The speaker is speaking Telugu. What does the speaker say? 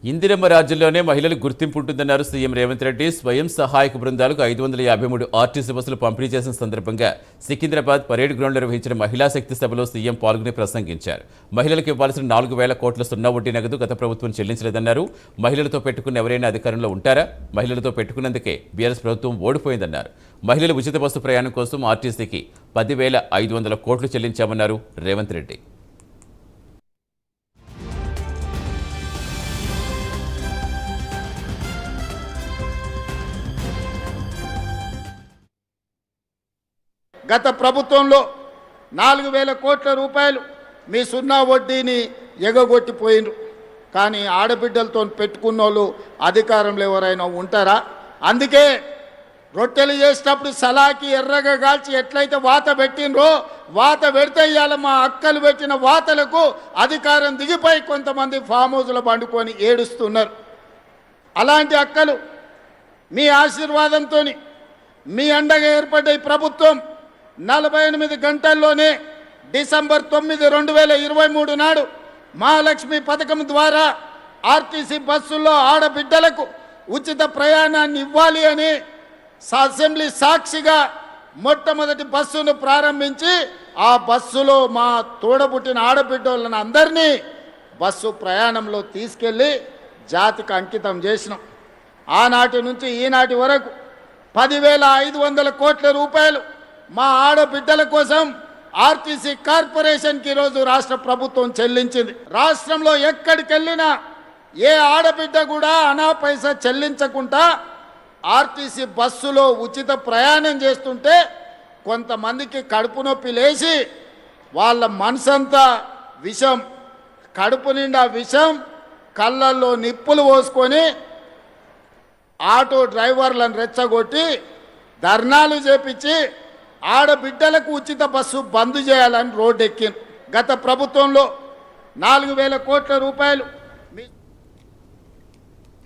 ఇందిరమ్మ రాజ్యంలోనే మహిళలకు గుర్తింపు ఉంటుందన్నారు సీఎం రేవంత్ రెడ్డి. స్వయం సహాయక బృందాలకు 553 ఆర్టీసీ బస్సులు పంపిణీ చేసిన సందర్భంగా సికింద్రాబాద్ పరేడ్ గ్రౌండ్లో నిర్వహించిన మహిళా శక్తి సభలో సీఎం పాల్గొని ప్రసంగించారు. మహిళలకు ఇవ్వాల్సిన 4,000 కోట్ల సున్నా వడ్డీ నగదు గత ప్రభుత్వం చెల్లించలేదన్నారు. మహిళలతో పెట్టుకున్న ఎవరైనా అధికారంలో ఉంటారా? మహిళలతో పెట్టుకున్నందుకే బీఆర్ఎస్ ప్రభుత్వం ఓడిపోయిందన్నారు. మహిళల ఉచిత బస్సు ప్రయాణం కోసం ఆర్టీసీకి 10,500 కోట్లు చెల్లించామన్నారు రేవంత్ రెడ్డి. గత ప్రభుత్వంలో 4,000 కోట్ల రూపాయలు మీ సున్నా వడ్డీని ఎగగొట్టిపోయినరు. కానీ ఆడబిడ్డలతో పెట్టుకున్న వాళ్ళు అధికారంలో ఎవరైనా ఉంటారా? అందుకే రొట్టెలు చేసేటప్పుడు సలాకి ఎర్రగా కాల్చి ఎట్లయితే వాత పెట్టినరో వాత పెడితే ఇవాళ మా అక్కలు పెట్టిన వాతలకు అధికారం దిగిపోయి కొంతమంది ఫామ్ హౌస్లో పండుకొని ఏడుస్తున్నారు. అలాంటి అక్కలు మీ ఆశీర్వాదంతో మీ అండగా ఏర్పడ్డ ఈ ప్రభుత్వం 48 గంటల్లోనే డిసెంబర్ 9, 2023 నాడు మహాలక్ష్మి పథకం ద్వారా ఆర్టీసీ బస్సుల్లో ఆడబిడ్డలకు ఉచిత ప్రయాణాన్ని ఇవ్వాలి అని అసెంబ్లీ సాక్షిగా మొట్టమొదటి బస్సును ప్రారంభించి ఆ బస్సులో మా తోడబుట్టిన ఆడబిడ్డలను అందరినీ బస్సు ప్రయాణంలో తీసుకెళ్ళి జాతికి అంకితం చేసినాం. ఆనాటి నుంచి ఈనాటి వరకు 10,500 కోట్ల రూపాయలు మా ఆడబిడ్డల కోసం ఆర్టీసీ కార్పొరేషన్కి ఈరోజు రాష్ట్ర ప్రభుత్వం చెల్లించింది. రాష్ట్రంలో ఎక్కడికి వెళ్ళినా ఏ ఆడబిడ్డ కూడా అనా పైసా చెల్లించకుండా ఆర్టీసీ బస్సులో ఉచిత ప్రయాణం చేస్తుంటే కొంతమందికి కడుపు నొప్పి లేచి వాళ్ళ మనసంతా విషం, కడుపు నిండా విషం, కళ్ళల్లో నిప్పులు పోసుకొని ఆటో డ్రైవర్లను రెచ్చగొట్టి ధర్నాలు చేపించి ఆడబిడ్డలకు ఉచిత బస్సు బంద్ చేయాలని రోడ్డెక్కింది. గత ప్రభుత్వంలో 4,000 కోట్ల రూపాయలు